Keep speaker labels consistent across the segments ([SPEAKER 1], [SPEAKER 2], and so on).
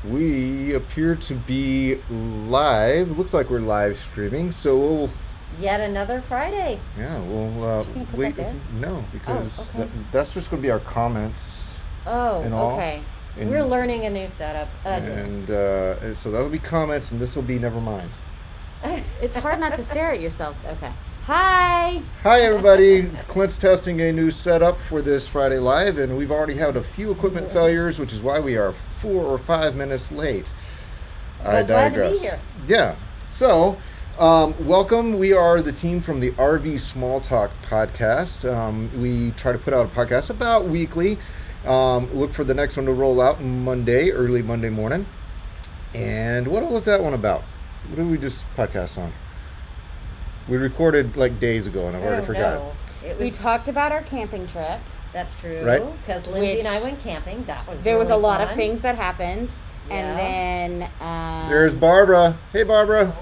[SPEAKER 1] We appear to be live. Looks like we're live streaming. So
[SPEAKER 2] Yet another Friday.
[SPEAKER 1] we'll
[SPEAKER 2] You can put
[SPEAKER 1] wait.
[SPEAKER 2] that there?
[SPEAKER 1] No, because
[SPEAKER 2] okay.
[SPEAKER 1] that's just going to be our comments
[SPEAKER 2] Oh,
[SPEAKER 1] and all.
[SPEAKER 2] okay.
[SPEAKER 1] And,
[SPEAKER 2] We're learning a new setup again.
[SPEAKER 1] and so that'll be comments, and this will be never mind.
[SPEAKER 3] It's hard not to stare at yourself. Okay. Hi.
[SPEAKER 1] Hi everybody. Clint's testing a new setup for this Friday Live, and we've already had a few equipment failures, which is why we are 4 or 5 minutes late. I
[SPEAKER 2] But glad to be
[SPEAKER 1] digress.
[SPEAKER 2] here.
[SPEAKER 1] Yeah. So, welcome. We are the team from the RV Small Talk podcast. We try to put out a podcast about weekly. Look for the next one to roll out Monday, early Monday morning. And what was that one about? What did we just podcast on? We recorded like days ago, and I've already forgot.
[SPEAKER 2] No. It
[SPEAKER 3] We
[SPEAKER 2] was,
[SPEAKER 3] talked about our camping trip.
[SPEAKER 2] That's true.
[SPEAKER 1] Right.
[SPEAKER 2] Because Lindsay
[SPEAKER 3] Which-
[SPEAKER 2] and I went camping. That was
[SPEAKER 3] There was a
[SPEAKER 2] really
[SPEAKER 3] lot of
[SPEAKER 2] fun.
[SPEAKER 3] things that happened.
[SPEAKER 2] Yeah.
[SPEAKER 3] And then
[SPEAKER 1] There's Barbara. Hey, Barbara.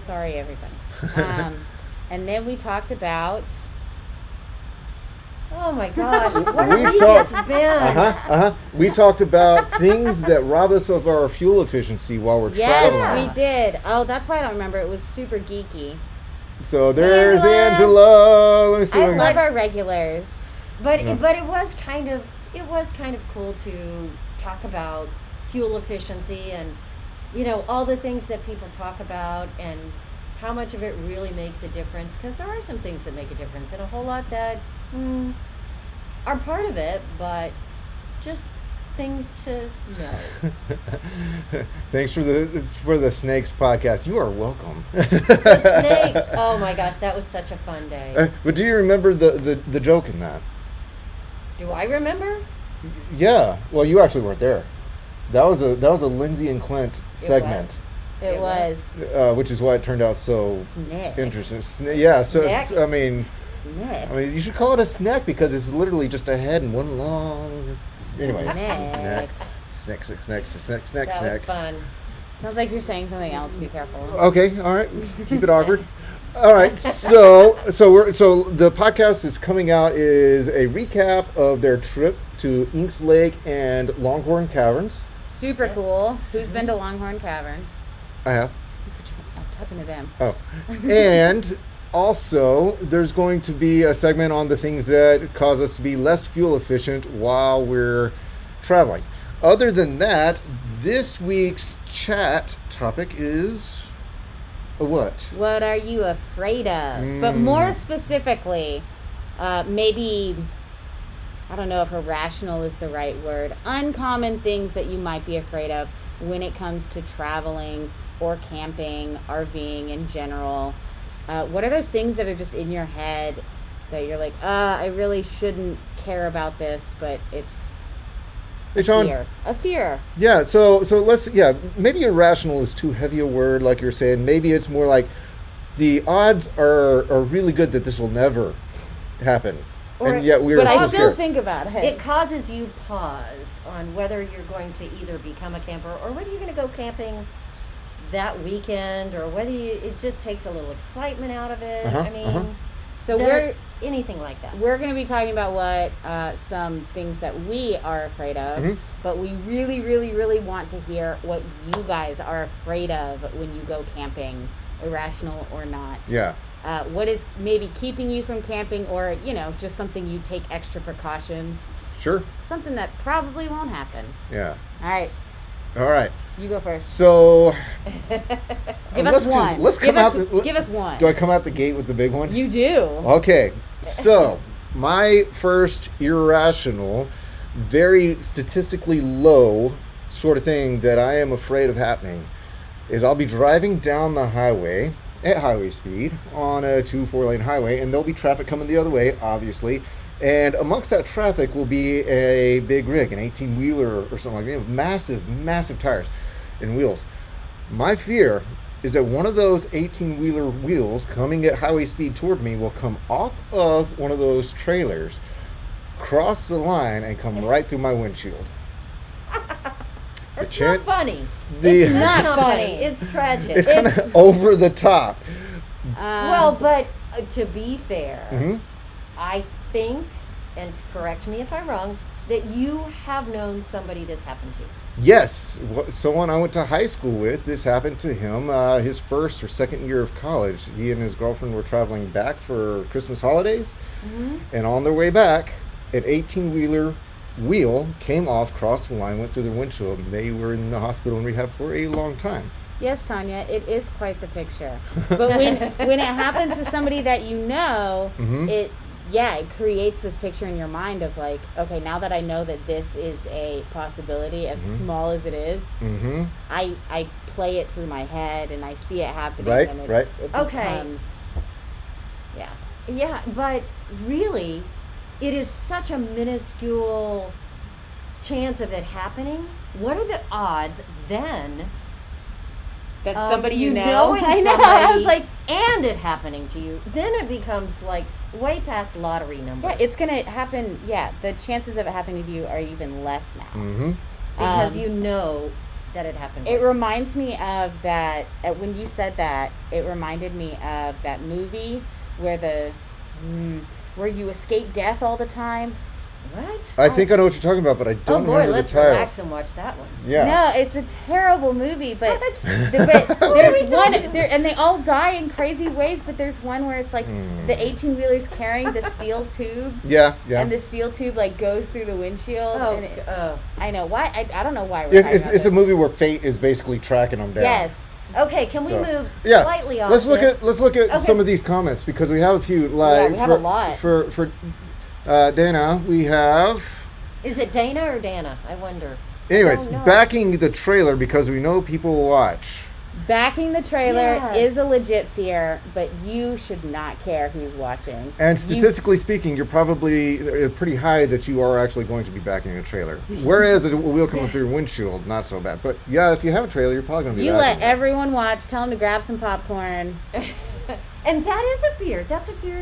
[SPEAKER 3] sorry, everybody. And then we talked about
[SPEAKER 2] Oh my gosh. What
[SPEAKER 1] We
[SPEAKER 2] a week
[SPEAKER 1] talked-
[SPEAKER 2] it's been.
[SPEAKER 1] We talked about things that rob us of our fuel efficiency while we're
[SPEAKER 3] yes,
[SPEAKER 1] traveling.
[SPEAKER 3] we did. Oh, that's why I don't remember. It was super geeky.
[SPEAKER 1] So there's
[SPEAKER 3] Angela.
[SPEAKER 1] Angela. Let me see.
[SPEAKER 3] I
[SPEAKER 1] if I
[SPEAKER 3] love
[SPEAKER 1] can-
[SPEAKER 3] our regulars.
[SPEAKER 2] But
[SPEAKER 1] Yeah.
[SPEAKER 2] but it was kind of cool to talk about fuel efficiency and all the things that people talk about and how much of it really makes a difference, because there are some things that make a difference and a whole lot that are part of it, but just things to know.
[SPEAKER 1] Thanks for the Snakes podcast. You are welcome.
[SPEAKER 2] The snakes. Oh my gosh, that was such a fun day.
[SPEAKER 1] But do you remember the joke in that?
[SPEAKER 2] Do I remember?
[SPEAKER 1] Yeah. Well, you actually weren't there. That was a Lindsay and Clint segment,
[SPEAKER 3] It
[SPEAKER 2] It
[SPEAKER 3] was
[SPEAKER 1] which is why it turned out so
[SPEAKER 3] Snick.
[SPEAKER 1] interesting. Yeah. So
[SPEAKER 2] Snack.
[SPEAKER 1] I mean,
[SPEAKER 3] Snick.
[SPEAKER 1] you should call it a snack because it's literally just a head and one long. Anyway,
[SPEAKER 3] Snack.
[SPEAKER 1] snack.
[SPEAKER 2] That was fun.
[SPEAKER 3] Sounds like you're saying something else. Be careful.
[SPEAKER 1] Okay, all right. Keep it awkward. All right. So the podcast is coming out is a recap of their trip to Inks Lake and Longhorn Caverns.
[SPEAKER 3] Super cool. Who's been to Longhorn Caverns?
[SPEAKER 1] I have.
[SPEAKER 3] I'm talking to them.
[SPEAKER 1] Oh, and also there's going to be a segment on the things that cause us to be less fuel efficient while we're traveling. Other than that, this week's chat topic is a what?
[SPEAKER 3] What are you afraid of? But more specifically, maybe, I don't know if irrational is the right word, uncommon things that you might be afraid of when it comes to traveling or camping, RVing in general. What are those things that are just in your head that you're like, I really shouldn't care about this, but it's
[SPEAKER 1] Hey, Sean.
[SPEAKER 3] fear. A fear.
[SPEAKER 1] Yeah, so let's maybe irrational is too heavy a word, like you're saying. Maybe it's more like the odds are really good that this will never happen, and yet we're
[SPEAKER 3] But I
[SPEAKER 1] still
[SPEAKER 3] still
[SPEAKER 1] scared.
[SPEAKER 3] think about it.
[SPEAKER 2] It causes you pause on whether you're going to either become a camper or whether you're going to go camping that weekend, or whether it just takes a little excitement out of it.
[SPEAKER 1] Uh-huh,
[SPEAKER 2] I mean,
[SPEAKER 1] uh-huh.
[SPEAKER 3] So
[SPEAKER 2] anything like that.
[SPEAKER 3] we're going to be talking about what some things that we are afraid of,
[SPEAKER 1] Mhm.
[SPEAKER 3] but we really, really, really want to hear what you guys are afraid of when you go camping, irrational or not.
[SPEAKER 1] Yeah.
[SPEAKER 3] What is maybe keeping you from camping, or just something you take extra precautions,
[SPEAKER 1] Sure.
[SPEAKER 3] something that probably won't happen.
[SPEAKER 1] Yeah.
[SPEAKER 3] All right,
[SPEAKER 1] All right.
[SPEAKER 3] you go first.
[SPEAKER 1] So
[SPEAKER 3] Give us one.
[SPEAKER 1] Let's
[SPEAKER 3] give
[SPEAKER 1] come
[SPEAKER 3] us,
[SPEAKER 1] out.
[SPEAKER 3] give us one.
[SPEAKER 1] Do I come out the gate with the big one?
[SPEAKER 3] You do.
[SPEAKER 1] Okay, so my first irrational, very statistically low sort of thing that I am afraid of happening is I'll be driving down the highway at highway speed on a 2-4 lane highway, and there'll be traffic coming the other way, obviously. And amongst that traffic will be a big rig, an 18-wheeler or something like that, with massive tires and wheels. My fear is that one of those 18-wheeler wheels coming at highway speed toward me will come off of one of those trailers, cross the line, and come right through my windshield.
[SPEAKER 2] It's not funny.
[SPEAKER 1] The-
[SPEAKER 2] It's
[SPEAKER 3] Not
[SPEAKER 2] not
[SPEAKER 3] funny.
[SPEAKER 2] funny. It's tragic.
[SPEAKER 1] It's kind of over the top.
[SPEAKER 2] Well, but to be fair,
[SPEAKER 1] Mhm.
[SPEAKER 2] I think, and correct me if I'm wrong, that you have known somebody this happened to?
[SPEAKER 1] Yes, someone I went to high school with. This happened to him. His first or second year of college. He and his girlfriend were traveling back for Christmas holidays, and on their way back, an 18-wheeler wheel came off, crossed the line, went through their windshield, and they were in the hospital and rehab for a long time.
[SPEAKER 3] Yes, Tanya, it is quite the picture. But when it happens to somebody that you know, it creates this picture in your mind of like, okay, now that I know that this is a possibility, as small as it is, I play it through my head and I see it happening.
[SPEAKER 1] Right,
[SPEAKER 3] and
[SPEAKER 1] right.
[SPEAKER 3] It
[SPEAKER 2] Okay.
[SPEAKER 3] becomes, yeah.
[SPEAKER 2] Yeah, but really, it is such a minuscule chance of it happening. What are the odds then
[SPEAKER 3] That's
[SPEAKER 2] of
[SPEAKER 3] somebody you know.
[SPEAKER 2] knowing
[SPEAKER 3] I know.
[SPEAKER 2] somebody
[SPEAKER 3] I was like,
[SPEAKER 2] and it happening to you? Then it becomes like way past lottery numbers.
[SPEAKER 3] yeah, it's gonna happen. Yeah, the chances of it happening to you are even less now.
[SPEAKER 2] because
[SPEAKER 3] um,
[SPEAKER 2] you know that it happened.
[SPEAKER 3] It
[SPEAKER 2] once.
[SPEAKER 3] reminds me of that, when you said that, it reminded me of that movie where where you escape death all the time.
[SPEAKER 2] What?
[SPEAKER 1] I think I know what you're talking about, but I
[SPEAKER 2] Oh
[SPEAKER 1] don't
[SPEAKER 2] boy,
[SPEAKER 1] remember
[SPEAKER 2] let's
[SPEAKER 1] the title.
[SPEAKER 2] relax and watch that one.
[SPEAKER 1] Yeah.
[SPEAKER 3] No, it's a terrible movie, but
[SPEAKER 2] What?
[SPEAKER 3] but there's one, and they all die in crazy ways, but there's one where it's like the 18-wheeler's carrying the steel tubes.
[SPEAKER 1] Yeah, yeah.
[SPEAKER 3] And the steel tube like goes through the windshield.
[SPEAKER 2] Oh,
[SPEAKER 3] and it,
[SPEAKER 2] oh.
[SPEAKER 3] I know why. I don't know why we're
[SPEAKER 1] It's,
[SPEAKER 3] talking
[SPEAKER 1] it's,
[SPEAKER 3] about
[SPEAKER 1] it's a
[SPEAKER 3] this.
[SPEAKER 1] movie where fate is basically tracking them down.
[SPEAKER 3] Yes.
[SPEAKER 2] Okay, can we
[SPEAKER 1] So,
[SPEAKER 2] move
[SPEAKER 1] yeah.
[SPEAKER 2] slightly off?
[SPEAKER 1] Let's look
[SPEAKER 2] this?
[SPEAKER 1] at
[SPEAKER 2] Okay.
[SPEAKER 1] some of these comments because we have a few. Like
[SPEAKER 3] we have
[SPEAKER 1] for,
[SPEAKER 3] a lot.
[SPEAKER 1] For Dana, we have.
[SPEAKER 2] Is it Dana or Dana? I wonder.
[SPEAKER 1] Anyways,
[SPEAKER 2] Oh, no.
[SPEAKER 1] backing the trailer because we know people will watch.
[SPEAKER 3] Backing the trailer
[SPEAKER 2] Yes.
[SPEAKER 3] is a legit fear, but you should not care who's watching.
[SPEAKER 1] And
[SPEAKER 3] You-
[SPEAKER 1] statistically speaking, you're probably pretty high that you are actually going to be backing a trailer. Whereas a wheel coming through your windshield, not so bad. But yeah, if you have a trailer, you're probably going to be
[SPEAKER 3] You
[SPEAKER 1] backing
[SPEAKER 3] let
[SPEAKER 1] it.
[SPEAKER 3] everyone watch. Tell them to grab some popcorn.
[SPEAKER 2] And that is a fear. That's a fear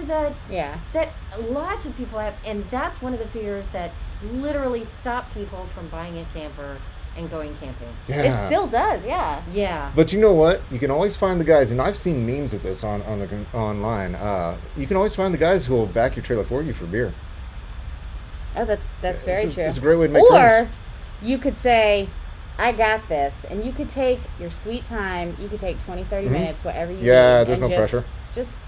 [SPEAKER 3] Yeah.
[SPEAKER 2] that lots of people have, and that's one of the fears that literally stop people from buying a camper and going camping.
[SPEAKER 1] Yeah.
[SPEAKER 3] It still does. Yeah.
[SPEAKER 2] Yeah.
[SPEAKER 1] But you know what? You can always find the guys, and I've seen memes of this online. You can always find the guys who will back your trailer for you for beer.
[SPEAKER 3] Oh, that's very
[SPEAKER 1] It's a-
[SPEAKER 3] true.
[SPEAKER 1] it's a great way to make
[SPEAKER 3] or
[SPEAKER 1] friends.
[SPEAKER 3] you could say, I got this, and you could take your sweet time. You could take 20, 30 minutes, whatever you need.
[SPEAKER 1] Yeah, there's
[SPEAKER 3] and
[SPEAKER 1] no pressure.
[SPEAKER 3] Just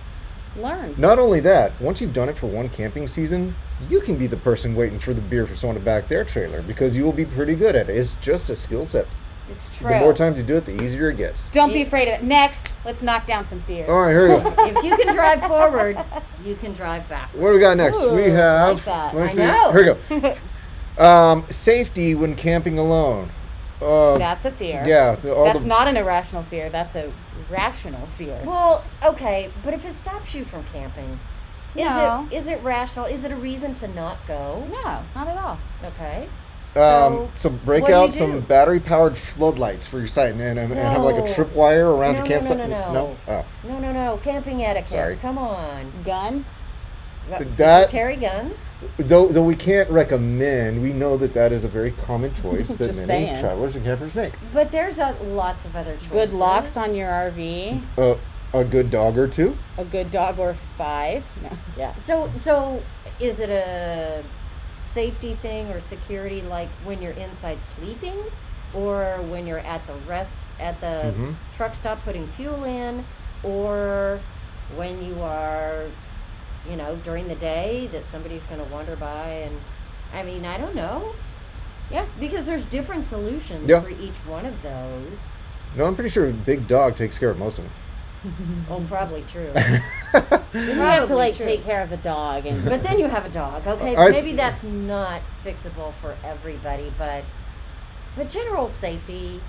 [SPEAKER 3] learn.
[SPEAKER 1] Not only that, once you've done it for one camping season, you can be the person waiting for the beer for someone to back their trailer because you will be pretty good at it. It's just a skill set.
[SPEAKER 3] It's true.
[SPEAKER 1] The more times you do it, the easier it gets.
[SPEAKER 3] Don't be afraid of it. Next, let's knock down some fears.
[SPEAKER 1] All right, here we go.
[SPEAKER 2] If you can drive forward, you can drive back.
[SPEAKER 1] What do we got next?
[SPEAKER 3] Ooh,
[SPEAKER 1] We have.
[SPEAKER 3] like that.
[SPEAKER 1] Let me
[SPEAKER 2] I
[SPEAKER 1] see.
[SPEAKER 2] know.
[SPEAKER 1] Here we go. Safety when camping alone.
[SPEAKER 3] That's a fear.
[SPEAKER 1] Yeah.
[SPEAKER 3] That's not an irrational fear. That's a rational fear.
[SPEAKER 2] Well, okay, but if it stops you from camping,
[SPEAKER 3] No.
[SPEAKER 2] is it rational? Is it a reason to not go?
[SPEAKER 3] No, not at all.
[SPEAKER 2] Okay.
[SPEAKER 1] So break
[SPEAKER 2] what do
[SPEAKER 1] out
[SPEAKER 2] you
[SPEAKER 1] some
[SPEAKER 2] do?
[SPEAKER 1] battery-powered floodlights for your site and have like a
[SPEAKER 2] No.
[SPEAKER 1] tripwire around your
[SPEAKER 2] No,
[SPEAKER 1] campsite.
[SPEAKER 2] no.
[SPEAKER 1] Oh.
[SPEAKER 2] No. Camping etiquette.
[SPEAKER 1] Sorry.
[SPEAKER 2] Come on.
[SPEAKER 3] Gun?
[SPEAKER 1] That-
[SPEAKER 2] Carry guns.
[SPEAKER 1] Though we can't recommend, we know that is a very common choice that
[SPEAKER 3] Just
[SPEAKER 1] many
[SPEAKER 3] saying.
[SPEAKER 1] travelers and campers make.
[SPEAKER 2] But there's lots of other choices.
[SPEAKER 3] Good locks on your RV.
[SPEAKER 1] A good dog or two.
[SPEAKER 3] A good dog or 5. No. Yeah.
[SPEAKER 2] So is it a safety thing or security, like when you're inside sleeping, or when you're at the
[SPEAKER 1] Mhm.
[SPEAKER 2] truck stop putting fuel in, or when you are, during the day that somebody's going to wander by and, I mean, I don't know.
[SPEAKER 3] Yeah.
[SPEAKER 2] Because there's different solutions
[SPEAKER 1] Yeah.
[SPEAKER 2] for each one of those.
[SPEAKER 1] No, I'm pretty sure a big dog takes care of most of them.
[SPEAKER 2] Oh, probably true.
[SPEAKER 3] You have to
[SPEAKER 2] Probably
[SPEAKER 3] like
[SPEAKER 2] true.
[SPEAKER 3] take care of a dog and
[SPEAKER 2] But then you have a dog. Okay,
[SPEAKER 1] I s-
[SPEAKER 2] maybe that's not fixable for everybody, but general safety,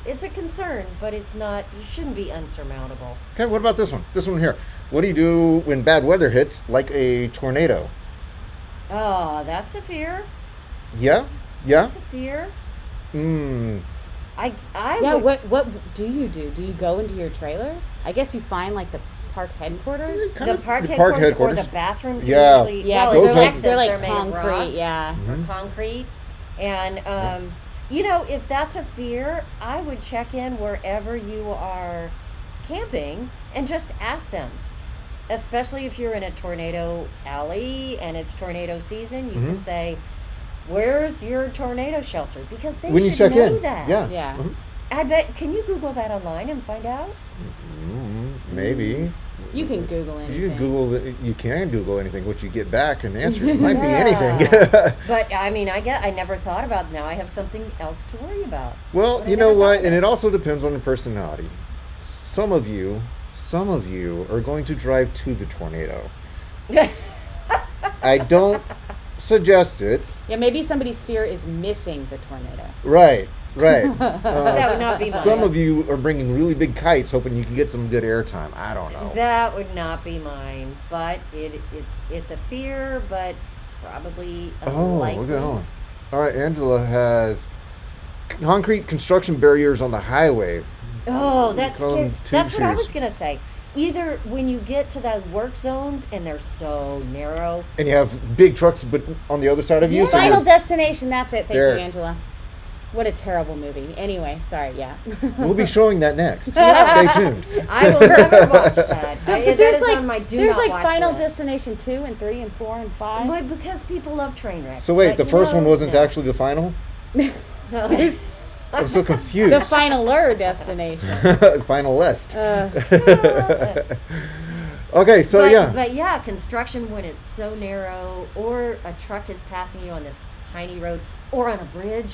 [SPEAKER 2] it's a concern, but it's not. You shouldn't be unsurmountable.
[SPEAKER 1] Okay, what about this one? This one here. What do you do when bad weather hits, like a tornado?
[SPEAKER 2] Oh, that's a fear.
[SPEAKER 1] Yeah? Yeah?
[SPEAKER 2] That's a fear.
[SPEAKER 1] Mm.
[SPEAKER 2] I
[SPEAKER 3] yeah,
[SPEAKER 2] would.
[SPEAKER 3] what do you do? Do you go into your trailer? I guess you find like the park headquarters.
[SPEAKER 2] The park
[SPEAKER 1] The park
[SPEAKER 2] headquarters or
[SPEAKER 1] headquarters.
[SPEAKER 2] the bathrooms
[SPEAKER 1] Yeah.
[SPEAKER 2] usually.
[SPEAKER 3] Yeah,
[SPEAKER 2] well,
[SPEAKER 3] but
[SPEAKER 1] those
[SPEAKER 3] they're
[SPEAKER 1] are-
[SPEAKER 3] like they're like
[SPEAKER 2] made of rock
[SPEAKER 3] concrete. Yeah.
[SPEAKER 2] or concrete, and if that's a fear, I would check in wherever you are camping and just ask them. especially if you're in a tornado alley and it's tornado season, you can
[SPEAKER 1] Mhm.
[SPEAKER 2] say, "Where's your tornado shelter?" Because they
[SPEAKER 1] When you
[SPEAKER 2] should
[SPEAKER 1] check
[SPEAKER 2] know
[SPEAKER 1] in.
[SPEAKER 2] that.
[SPEAKER 1] Yeah.
[SPEAKER 3] Yeah.
[SPEAKER 1] Mhm.
[SPEAKER 2] I bet. Can you Google that online and find out?
[SPEAKER 1] Maybe.
[SPEAKER 3] You can Google anything.
[SPEAKER 1] You can Google anything. What you get back and answer it might be
[SPEAKER 2] Yeah.
[SPEAKER 1] anything.
[SPEAKER 2] But I mean, I never thought about. Now I have something else to worry about.
[SPEAKER 1] Well,
[SPEAKER 2] But I
[SPEAKER 1] you know
[SPEAKER 2] never
[SPEAKER 1] what?
[SPEAKER 2] thought
[SPEAKER 1] And
[SPEAKER 2] of
[SPEAKER 1] it also depends on the personality. Some of you are going to drive to the tornado. I don't suggest it.
[SPEAKER 3] Yeah, maybe somebody's fear is missing the tornado.
[SPEAKER 1] Right. That
[SPEAKER 2] would not be mine.
[SPEAKER 1] Some of you are bringing really big kites, hoping you can get some good airtime. I don't know.
[SPEAKER 2] That would not be mine, but it's a fear, but probably
[SPEAKER 1] Oh,
[SPEAKER 2] unlikely.
[SPEAKER 1] look at that one. All right, Angela has concrete construction barriers on the highway.
[SPEAKER 2] Oh, that's
[SPEAKER 1] Call them
[SPEAKER 2] that's what I
[SPEAKER 1] tube
[SPEAKER 2] was
[SPEAKER 1] shoes.
[SPEAKER 2] gonna say. Either when you get to the work zones and they're so narrow.
[SPEAKER 1] And you have big trucks, but on the other side of you. so
[SPEAKER 3] Final
[SPEAKER 1] you're-
[SPEAKER 3] Destination, that's it. Thank
[SPEAKER 1] There.
[SPEAKER 3] you, Angela. What a terrible movie. Anyway, sorry, yeah.
[SPEAKER 1] We'll be showing that next. Stay tuned.
[SPEAKER 2] I will never watch that.
[SPEAKER 3] But
[SPEAKER 2] That
[SPEAKER 3] there's
[SPEAKER 2] is
[SPEAKER 3] like,
[SPEAKER 2] on my do
[SPEAKER 3] there's
[SPEAKER 2] not
[SPEAKER 3] like
[SPEAKER 2] watch
[SPEAKER 3] Final
[SPEAKER 2] list.
[SPEAKER 3] Destination 2 and 3 and 4 and 5.
[SPEAKER 2] But because people love train wrecks.
[SPEAKER 1] So wait,
[SPEAKER 2] But
[SPEAKER 1] the first one
[SPEAKER 2] no,
[SPEAKER 1] wasn't
[SPEAKER 2] no.
[SPEAKER 1] actually the final?
[SPEAKER 3] There's
[SPEAKER 1] I'm so confused.
[SPEAKER 3] the Finaler Destination.
[SPEAKER 1] Final list.
[SPEAKER 3] Uh,
[SPEAKER 1] Okay, so yeah.
[SPEAKER 2] But yeah, construction when it's so narrow, or a truck is passing you on this tiny road, or on a bridge,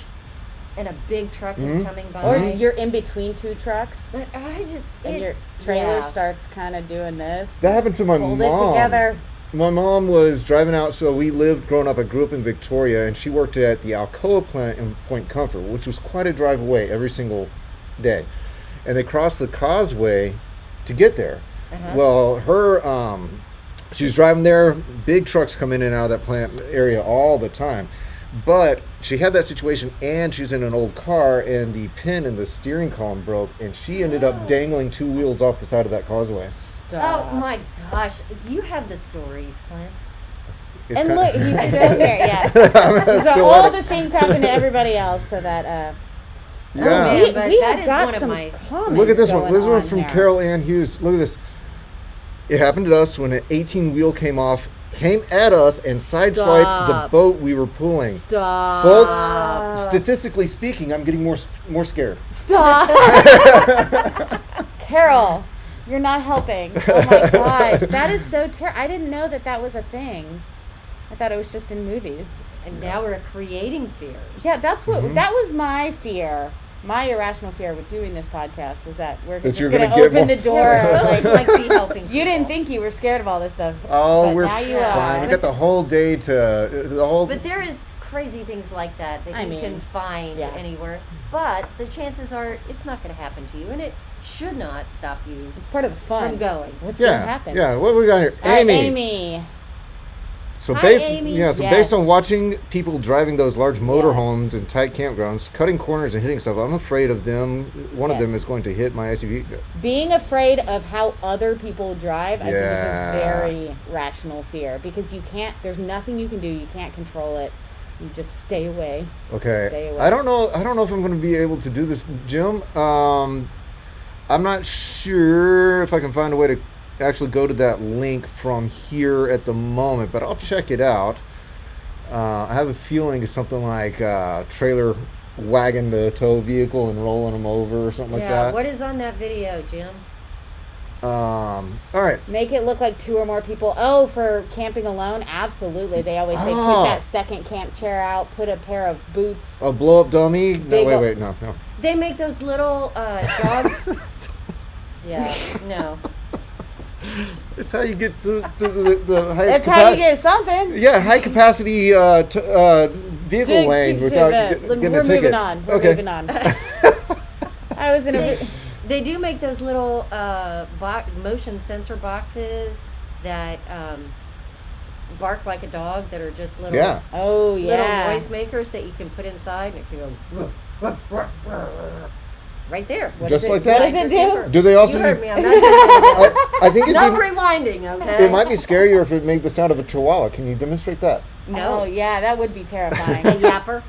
[SPEAKER 2] and a big truck
[SPEAKER 1] Mhm.
[SPEAKER 2] is coming by.
[SPEAKER 3] or you're in between two trucks
[SPEAKER 2] But I just
[SPEAKER 3] and your trailer
[SPEAKER 2] yeah.
[SPEAKER 3] starts kind of doing this.
[SPEAKER 1] That happened to my
[SPEAKER 3] Hold
[SPEAKER 1] mom.
[SPEAKER 3] it together.
[SPEAKER 1] My mom was driving out, so we lived, growing up, I grew up in Victoria, and she worked at the Alcoa plant in Point Comfort, which was quite a drive away every single day. And they crossed the causeway to get there.
[SPEAKER 2] Uh-huh.
[SPEAKER 1] Well, she was driving there, big trucks come in and out of that plant area all the time. But she had that situation, and she was in an old car, and the pin in the steering column broke, and she ended up dangling two wheels off the side of that causeway.
[SPEAKER 3] Stop.
[SPEAKER 2] Oh my gosh, you have the stories, Clint.
[SPEAKER 1] It's
[SPEAKER 3] And
[SPEAKER 1] kinda-
[SPEAKER 3] look, he's still here. Yeah.
[SPEAKER 1] I'm
[SPEAKER 3] So
[SPEAKER 1] still
[SPEAKER 3] all
[SPEAKER 1] at it.
[SPEAKER 3] the things happen to everybody else, so that
[SPEAKER 1] Yeah.
[SPEAKER 2] man.
[SPEAKER 3] we,
[SPEAKER 2] but
[SPEAKER 3] we
[SPEAKER 2] that
[SPEAKER 3] have
[SPEAKER 2] is
[SPEAKER 3] got
[SPEAKER 2] one of
[SPEAKER 3] some
[SPEAKER 2] my-
[SPEAKER 3] comments.
[SPEAKER 1] Look at this one.
[SPEAKER 3] going
[SPEAKER 1] This one
[SPEAKER 3] on
[SPEAKER 1] from
[SPEAKER 3] here.
[SPEAKER 1] Carol Ann Hughes. Look at this. It happened to us when an 18 wheel came at us and sideswiped the
[SPEAKER 3] Stop.
[SPEAKER 1] boat we were pulling.
[SPEAKER 3] Stop,
[SPEAKER 1] Folks, statistically speaking, I'm getting more scared.
[SPEAKER 3] Stop. Carol, you're not helping. Oh my gosh, that is so terrible. I didn't know that that was a thing. I thought it was just in movies.
[SPEAKER 2] And now we're creating fears.
[SPEAKER 3] Yeah, that's what
[SPEAKER 1] Mhm.
[SPEAKER 3] that was my fear. My irrational fear with doing this podcast was that we're
[SPEAKER 1] That
[SPEAKER 3] just
[SPEAKER 1] you're
[SPEAKER 3] going to
[SPEAKER 1] gonna get
[SPEAKER 3] open the
[SPEAKER 1] more-
[SPEAKER 3] door.
[SPEAKER 2] We're supposed to
[SPEAKER 3] like,
[SPEAKER 2] like be helping.
[SPEAKER 3] you didn't
[SPEAKER 2] people.
[SPEAKER 3] think you were scared of all this stuff.
[SPEAKER 1] Oh,
[SPEAKER 3] but
[SPEAKER 1] we're
[SPEAKER 3] now you
[SPEAKER 1] fine.
[SPEAKER 3] are.
[SPEAKER 1] We got the whole day to the whole.
[SPEAKER 2] But there is crazy things like that
[SPEAKER 3] I
[SPEAKER 2] you
[SPEAKER 3] mean,
[SPEAKER 2] can find
[SPEAKER 3] yeah.
[SPEAKER 2] anywhere. But the chances are it's not going to happen to you, and it should not stop you
[SPEAKER 3] It's part of the fun.
[SPEAKER 2] from going.
[SPEAKER 3] What's going to
[SPEAKER 1] yeah,
[SPEAKER 3] happen?
[SPEAKER 1] yeah. What we got here?
[SPEAKER 3] All right,
[SPEAKER 1] Amy.
[SPEAKER 3] Amy.
[SPEAKER 1] So
[SPEAKER 2] Hi,
[SPEAKER 1] based,
[SPEAKER 2] Amy.
[SPEAKER 1] yeah. So
[SPEAKER 3] Yes.
[SPEAKER 1] based on watching people driving those large motorhomes
[SPEAKER 3] Yes.
[SPEAKER 1] and tight campgrounds, cutting corners and hitting stuff, I'm afraid of them. One of them
[SPEAKER 3] Yes.
[SPEAKER 1] is going to hit my SUV.
[SPEAKER 3] Being afraid of how other people drive, I think is
[SPEAKER 1] Yeah.
[SPEAKER 3] a very rational fear because you can't, there's nothing you can do. You can't control it. You just stay away. Stay
[SPEAKER 1] Okay.
[SPEAKER 3] away.
[SPEAKER 1] I don't know if I'm going to be able to do this, Jim. I'm not sure if I can find a way to actually go to that link from here at the moment, but I'll check it out. I have a feeling it's something like trailer wagging the tow vehicle and rolling them over or something
[SPEAKER 2] yeah.
[SPEAKER 1] like
[SPEAKER 2] What is on that video, Jim?
[SPEAKER 1] that. All right.
[SPEAKER 3] Make it look like two or more people. Oh, for camping alone? Absolutely. They always say
[SPEAKER 1] Oh.
[SPEAKER 3] put that second camp chair out, put a pair of boots.
[SPEAKER 1] A blow up dummy. No,
[SPEAKER 3] Big ol-
[SPEAKER 1] wait, no.
[SPEAKER 2] They make those little dogs. Yeah. No.
[SPEAKER 1] It's how you get the high
[SPEAKER 3] That's how you get something.
[SPEAKER 1] Yeah, high capacity vehicle lane without getting
[SPEAKER 3] We're
[SPEAKER 1] a ticket.
[SPEAKER 3] moving on. We're
[SPEAKER 1] Okay.
[SPEAKER 3] moving on. I was in a.
[SPEAKER 2] They do make those little motion sensor boxes that bark like a dog, that are just little
[SPEAKER 1] Yeah.
[SPEAKER 3] Oh
[SPEAKER 2] little
[SPEAKER 3] yeah.
[SPEAKER 2] noisemakers that you can put inside, and it can go ruff, ruff, ruff, ruff, right there.
[SPEAKER 3] What
[SPEAKER 1] Just
[SPEAKER 3] does it-
[SPEAKER 1] like
[SPEAKER 3] what
[SPEAKER 1] that?
[SPEAKER 3] does it do?
[SPEAKER 1] Do they also
[SPEAKER 2] You heard
[SPEAKER 1] do-
[SPEAKER 2] me. I'm not doing it.
[SPEAKER 1] I think
[SPEAKER 2] No rewinding, okay?
[SPEAKER 1] it might be scarier if it made the sound of a chihuahua. Can you demonstrate that?
[SPEAKER 2] No.
[SPEAKER 3] Oh yeah, that would be terrifying.
[SPEAKER 2] A yapper.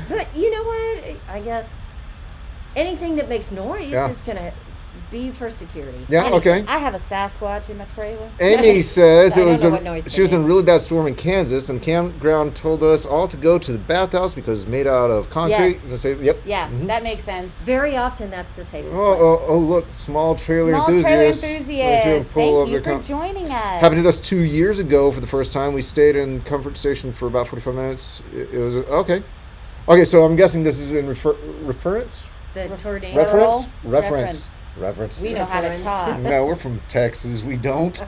[SPEAKER 2] But you know what? I guess anything that makes noise
[SPEAKER 1] Yeah.
[SPEAKER 2] is gonna B for security.
[SPEAKER 1] Yeah, okay.
[SPEAKER 3] I have a Sasquatch in my trailer.
[SPEAKER 1] Amy says
[SPEAKER 2] I
[SPEAKER 1] it
[SPEAKER 2] don't
[SPEAKER 1] was
[SPEAKER 2] know what noise
[SPEAKER 1] she was
[SPEAKER 2] they
[SPEAKER 1] in a
[SPEAKER 2] make.
[SPEAKER 1] really bad storm in Kansas, and the campground told us all to go to the bathhouse because it's made out of concrete.
[SPEAKER 3] Yes.
[SPEAKER 1] And they say, yep.
[SPEAKER 3] Yeah,
[SPEAKER 1] Mhm.
[SPEAKER 3] that makes sense.
[SPEAKER 2] Very often that's the safest
[SPEAKER 1] Oh,
[SPEAKER 2] place.
[SPEAKER 1] oh, oh, look, small trailer
[SPEAKER 3] Small
[SPEAKER 1] enthusiast.
[SPEAKER 3] trailer
[SPEAKER 1] Let's see them
[SPEAKER 3] enthusiast.
[SPEAKER 1] pull up
[SPEAKER 3] Thank you
[SPEAKER 1] their
[SPEAKER 3] for joining us.
[SPEAKER 1] Happened to us 2 years ago for the first time. We stayed in Comfort Station for about 45 minutes. It was okay. Okay, so I'm guessing this is in reference?
[SPEAKER 2] The tornado.
[SPEAKER 3] Reference?
[SPEAKER 1] Reference.
[SPEAKER 3] We know how to
[SPEAKER 2] Reference.
[SPEAKER 3] talk.
[SPEAKER 1] No, we're from Texas. We don't.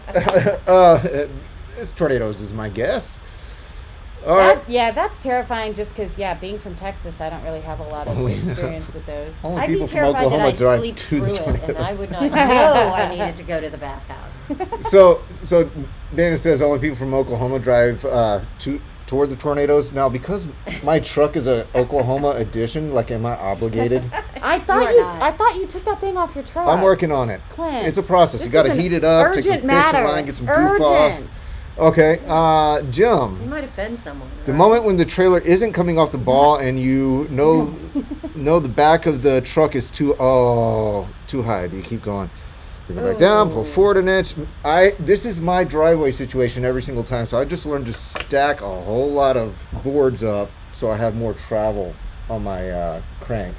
[SPEAKER 1] It's tornadoes is my guess. All right.
[SPEAKER 3] That's terrifying just because, being from Texas, I don't really have a lot of
[SPEAKER 1] Only-
[SPEAKER 3] experience with those.
[SPEAKER 1] Only
[SPEAKER 2] I'd be
[SPEAKER 1] people from
[SPEAKER 2] terrified that
[SPEAKER 1] Oklahoma
[SPEAKER 2] I'd
[SPEAKER 1] drive
[SPEAKER 2] sleep
[SPEAKER 1] to
[SPEAKER 2] through
[SPEAKER 1] the
[SPEAKER 2] it, and I
[SPEAKER 1] tornadoes.
[SPEAKER 2] would not know I needed to go to the bathhouse.
[SPEAKER 1] So Dana says only people from Oklahoma drive toward the tornadoes. Now, because my truck is a Oklahoma edition, like, am I obligated?
[SPEAKER 3] I
[SPEAKER 2] You
[SPEAKER 3] thought
[SPEAKER 2] are
[SPEAKER 3] you.
[SPEAKER 2] not.
[SPEAKER 3] I thought you took that thing off your truck.
[SPEAKER 1] I'm working on it.
[SPEAKER 3] Clint,
[SPEAKER 1] It's a process.
[SPEAKER 3] this
[SPEAKER 1] You got to
[SPEAKER 3] is an
[SPEAKER 1] heat it up, take the
[SPEAKER 3] urgent
[SPEAKER 1] fishing
[SPEAKER 3] matter.
[SPEAKER 1] line, get some goof off.
[SPEAKER 3] Urgent.
[SPEAKER 1] Okay,
[SPEAKER 2] You
[SPEAKER 1] Jim.
[SPEAKER 2] might offend someone.
[SPEAKER 1] The
[SPEAKER 2] right?
[SPEAKER 1] moment when the trailer isn't coming off the ball and you know the back of the truck is too high, do you keep going? Bring it back down, pull
[SPEAKER 2] Oh.
[SPEAKER 1] forward an inch. This is my driveway situation every single time, so I just learned to stack a whole lot of boards up so I have more travel on my crank.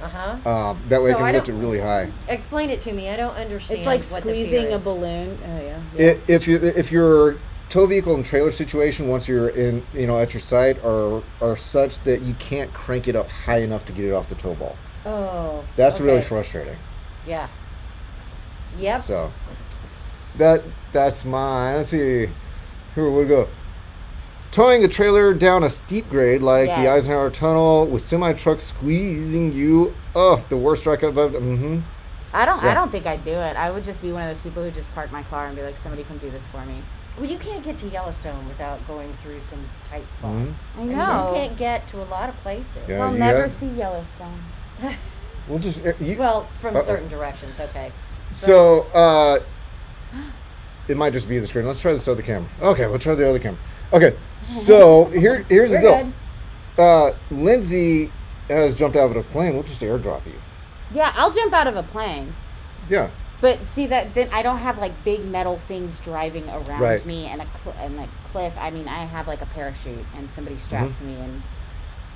[SPEAKER 2] Uh-huh.
[SPEAKER 1] That way
[SPEAKER 2] So
[SPEAKER 1] I
[SPEAKER 2] I
[SPEAKER 1] can lift it
[SPEAKER 2] don't-
[SPEAKER 1] really high.
[SPEAKER 2] Explain it to me. I don't understand.
[SPEAKER 3] It's like
[SPEAKER 2] what the fear
[SPEAKER 3] squeezing a
[SPEAKER 2] is.
[SPEAKER 3] balloon. Oh yeah.
[SPEAKER 1] If your tow vehicle and trailer situation once you're in at your site are such that you can't crank it up high enough to get it off the tow ball.
[SPEAKER 2] Oh.
[SPEAKER 1] That's really
[SPEAKER 2] okay.
[SPEAKER 1] frustrating.
[SPEAKER 2] Yeah. Yep.
[SPEAKER 1] So that's mine. Let's see. Here we go. Towing a trailer down a steep grade like the
[SPEAKER 3] Yes.
[SPEAKER 1] Eisenhower Tunnel with semi truck squeezing you. Oh, the worst strike I've ever.
[SPEAKER 3] I
[SPEAKER 1] Yeah.
[SPEAKER 3] don't think I'd do it. I would just be one of those people who just park my car and be like, somebody come do this for me.
[SPEAKER 2] Well, you can't get to Yellowstone without going through some tight spots.
[SPEAKER 3] I
[SPEAKER 2] And
[SPEAKER 3] know.
[SPEAKER 2] you can't get to a lot of places.
[SPEAKER 1] Yeah,
[SPEAKER 3] I'll
[SPEAKER 1] you
[SPEAKER 3] never
[SPEAKER 1] got-
[SPEAKER 3] see Yellowstone.
[SPEAKER 1] We'll just.
[SPEAKER 2] Well, from
[SPEAKER 1] Uh-oh.
[SPEAKER 2] certain directions, okay.
[SPEAKER 1] So, it might just be the screen. Let's try this other camera. Okay, we'll try the other camera. Okay, so here's the
[SPEAKER 3] We're
[SPEAKER 1] deal. Lindsay has jumped out of a plane. We'll just airdrop you.
[SPEAKER 3] Yeah, I'll jump out of a plane.
[SPEAKER 1] Yeah.
[SPEAKER 3] But see that then I don't have like big metal things driving around
[SPEAKER 1] Right.
[SPEAKER 3] me and a cliff. I mean, I have like a parachute and somebody strapped to me, and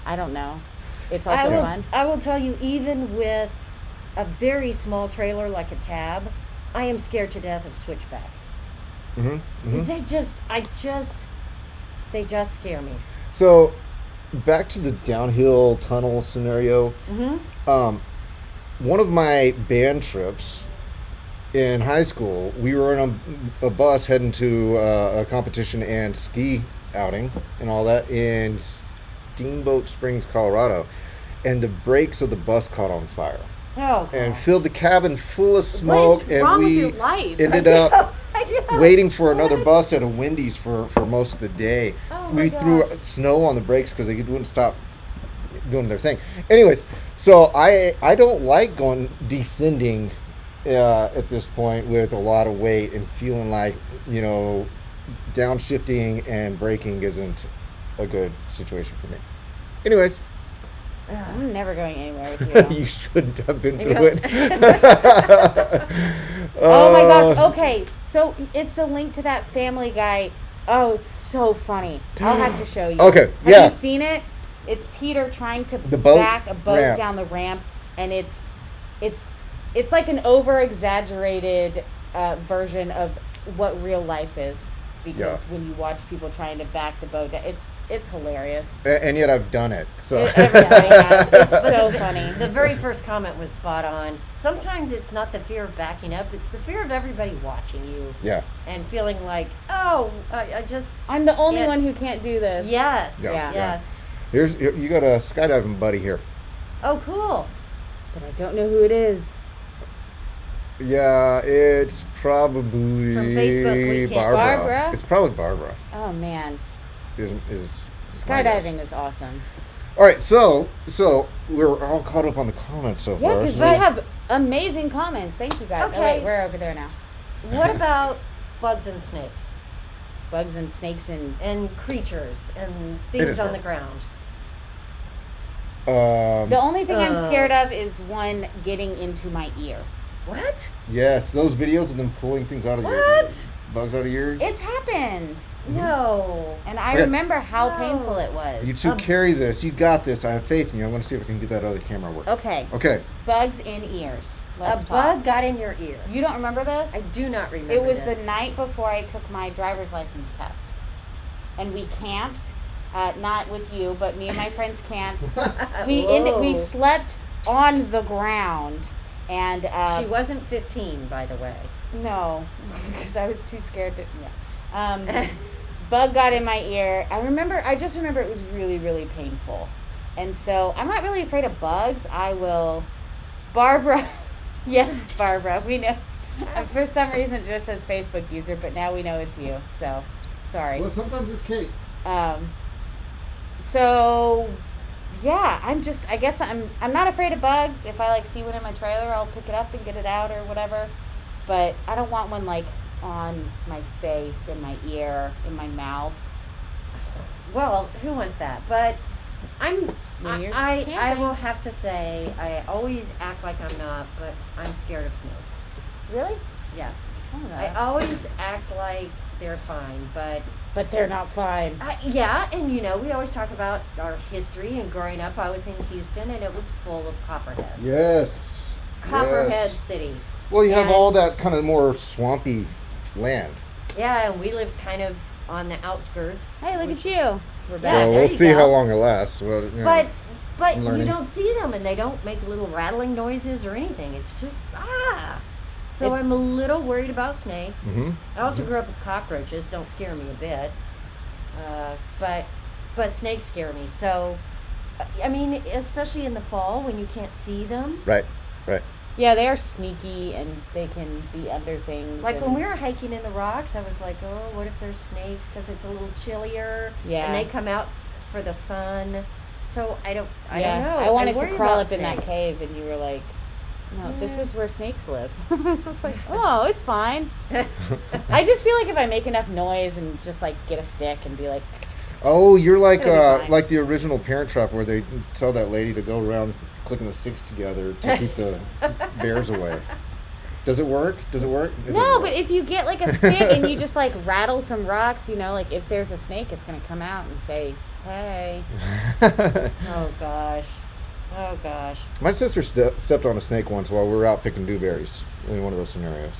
[SPEAKER 3] I don't know. It's also fun.
[SPEAKER 2] I will tell you, even with a very small trailer like a Tab, I am scared to death of switchbacks.
[SPEAKER 1] Mm-hmm.
[SPEAKER 2] They just scare me.
[SPEAKER 1] So, back to the downhill tunnel scenario.
[SPEAKER 2] Mm-hmm.
[SPEAKER 1] One of my band trips in high school, we were in a bus heading to a competition and ski outing and all that in Steamboat Springs, Colorado, and the brakes of the bus caught on fire
[SPEAKER 2] Oh,
[SPEAKER 1] and
[SPEAKER 2] God.
[SPEAKER 1] filled the cabin full of smoke,
[SPEAKER 3] What is
[SPEAKER 1] and
[SPEAKER 3] wrong with
[SPEAKER 1] we
[SPEAKER 3] your life?
[SPEAKER 1] ended up
[SPEAKER 2] I know.
[SPEAKER 1] waiting for another bus at a Wendy's for most of the day.
[SPEAKER 2] Oh my
[SPEAKER 1] We
[SPEAKER 2] God.
[SPEAKER 1] threw snow on the brakes because they wouldn't stop doing their thing. Anyways, so I don't like descending at this point with a lot of weight and feeling like downshifting and braking isn't a good situation for me. Anyways,
[SPEAKER 3] I'm never going anywhere with you.
[SPEAKER 1] you shouldn't have been
[SPEAKER 2] You
[SPEAKER 1] through
[SPEAKER 2] go-
[SPEAKER 1] it.
[SPEAKER 3] Oh my gosh. Okay, so it's a link to that Family Guy. Oh, it's so funny. I'll have to show you.
[SPEAKER 1] Okay,
[SPEAKER 3] Have
[SPEAKER 1] yeah.
[SPEAKER 3] you seen it? It's Peter trying to
[SPEAKER 1] The boat
[SPEAKER 3] back a boat
[SPEAKER 1] ramp.
[SPEAKER 3] down the ramp, and it's like an over exaggerated version of what real life is. Because
[SPEAKER 1] Yeah.
[SPEAKER 3] when you watch people trying to back the boat down, it's hilarious.
[SPEAKER 1] And yet I've done it. So
[SPEAKER 3] Everybody has. It's so
[SPEAKER 2] the,
[SPEAKER 3] funny.
[SPEAKER 2] The very first comment was spot on. Sometimes it's not the fear of backing up; it's the fear of everybody watching you
[SPEAKER 1] yeah.
[SPEAKER 2] and feeling like, oh, I just
[SPEAKER 3] I'm the only
[SPEAKER 2] Yeah.
[SPEAKER 3] one who can't do this.
[SPEAKER 2] yes,
[SPEAKER 1] Yeah.
[SPEAKER 2] yes.
[SPEAKER 1] You got a skydiving buddy here.
[SPEAKER 2] Oh, cool.
[SPEAKER 3] But I don't know who it is.
[SPEAKER 1] Yeah, it's probably
[SPEAKER 2] From Facebook, we can't-
[SPEAKER 3] Barbara?
[SPEAKER 1] It's probably Barbara.
[SPEAKER 3] Oh man,
[SPEAKER 1] Is my guess.
[SPEAKER 3] skydiving is awesome.
[SPEAKER 1] All right, so we're all caught up on the comments so
[SPEAKER 3] Yeah,
[SPEAKER 1] far.
[SPEAKER 3] because
[SPEAKER 1] so-
[SPEAKER 3] we have amazing comments. Thank you guys. Oh
[SPEAKER 2] Okay.
[SPEAKER 3] wait, we're over there now.
[SPEAKER 2] What about bugs and snakes
[SPEAKER 3] Bugs and snakes and
[SPEAKER 2] and creatures and
[SPEAKER 1] It
[SPEAKER 2] things
[SPEAKER 1] is
[SPEAKER 2] on
[SPEAKER 1] hard.
[SPEAKER 2] the ground?
[SPEAKER 3] the only thing I'm
[SPEAKER 2] Uh.
[SPEAKER 3] scared of is one getting into my ear.
[SPEAKER 2] What?
[SPEAKER 1] Yes, those videos of them pulling things out of your
[SPEAKER 2] What?
[SPEAKER 1] bugs out of yours.
[SPEAKER 3] It's happened.
[SPEAKER 2] No.
[SPEAKER 3] And I
[SPEAKER 1] Okay.
[SPEAKER 3] remember how
[SPEAKER 2] No.
[SPEAKER 3] painful it was.
[SPEAKER 1] You two carry this. You got this. I have faith in you. I'm going to see if I can get that other camera working.
[SPEAKER 3] Okay.
[SPEAKER 1] Okay.
[SPEAKER 3] Bugs in ears. Let's
[SPEAKER 2] A
[SPEAKER 3] talk.
[SPEAKER 2] bug got in your ear.
[SPEAKER 3] You don't remember this?
[SPEAKER 2] I do not remember
[SPEAKER 3] It was
[SPEAKER 2] this.
[SPEAKER 3] the night before I took my driver's license test. And we camped, not with you, but me and my friends camped. We
[SPEAKER 2] Whoa.
[SPEAKER 3] slept on the ground. And
[SPEAKER 2] She wasn't 15, by the way.
[SPEAKER 3] no, because I was too scared to. Yeah. Bug got in my ear. I just remember it was really, really painful. And so I'm not really afraid of bugs. Barbara. Yes, Barbara. We know. For some reason, it just says Facebook user, but now we know it's you. So, sorry.
[SPEAKER 1] Well, sometimes it's Kate.
[SPEAKER 3] So, yeah, I guess I'm not afraid of bugs. If I see one in my trailer, I'll pick it up and get it out or whatever. But I don't want one on my face, in my ear, in my mouth.
[SPEAKER 2] Well, who wants that? But
[SPEAKER 3] When you're
[SPEAKER 2] I
[SPEAKER 3] camping.
[SPEAKER 2] will have to say, I always act like I'm not, but I'm scared of snakes.
[SPEAKER 3] Really?
[SPEAKER 2] Yes.
[SPEAKER 3] Oh, no.
[SPEAKER 2] I always act like they're fine, but
[SPEAKER 3] But they're not fine.
[SPEAKER 2] yeah, and we always talk about our history, and growing up I was in Houston and it was full of copperheads.
[SPEAKER 1] Yes.
[SPEAKER 2] Copperhead
[SPEAKER 1] Yes.
[SPEAKER 2] City.
[SPEAKER 1] Well, you have
[SPEAKER 2] And-
[SPEAKER 1] all that kind of more swampy land.
[SPEAKER 2] Yeah, and we lived kind of on the outskirts.
[SPEAKER 3] Hey, look
[SPEAKER 2] which-
[SPEAKER 3] at you. We're
[SPEAKER 2] Yeah,
[SPEAKER 3] back.
[SPEAKER 1] Well,
[SPEAKER 2] there
[SPEAKER 1] we'll
[SPEAKER 2] you
[SPEAKER 1] see
[SPEAKER 2] go.
[SPEAKER 1] how long it lasts. Well,
[SPEAKER 2] But you
[SPEAKER 1] learning.
[SPEAKER 2] don't see them, and they don't make little rattling noises or anything. It's just So
[SPEAKER 3] It's-
[SPEAKER 2] I'm a little worried about snakes.
[SPEAKER 1] Mm-hmm.
[SPEAKER 2] I also grew up with cockroaches. Don't scare me a bit. But snakes scare me. So, I mean, especially in the fall when you can't see them.
[SPEAKER 1] Right. Right.
[SPEAKER 3] Yeah, they are sneaky and they can be under things.
[SPEAKER 2] Like when
[SPEAKER 3] and-
[SPEAKER 2] we were hiking in the rocks, I was like, oh, what if there's snakes? Because it's a little chillier.
[SPEAKER 3] Yeah.
[SPEAKER 2] And they come out for the sun. So I don't know.
[SPEAKER 3] I wanted
[SPEAKER 2] worry
[SPEAKER 3] to crawl
[SPEAKER 2] about
[SPEAKER 3] up in that
[SPEAKER 2] snakes.
[SPEAKER 3] cave, and you were like, "No, this
[SPEAKER 2] Yeah.
[SPEAKER 3] is where snakes live." I was like, "Oh, it's fine." I just feel like if I make enough noise and just get a stick and be like,
[SPEAKER 1] Oh, you're like
[SPEAKER 3] It'll be fine.
[SPEAKER 1] like the original Parent Trap where they tell that lady to go around clicking the sticks together to keep the bears away. Does it work? Does it work? It
[SPEAKER 3] "No,"
[SPEAKER 1] doesn't
[SPEAKER 3] but
[SPEAKER 1] work.
[SPEAKER 3] if you get a stick and you just rattle some rocks, if there's a snake, it's gonna come out and say, "Hey."
[SPEAKER 2] Oh gosh. Oh gosh.
[SPEAKER 1] My sister stepped on a snake once while we were out picking dewberries in one of those scenarios.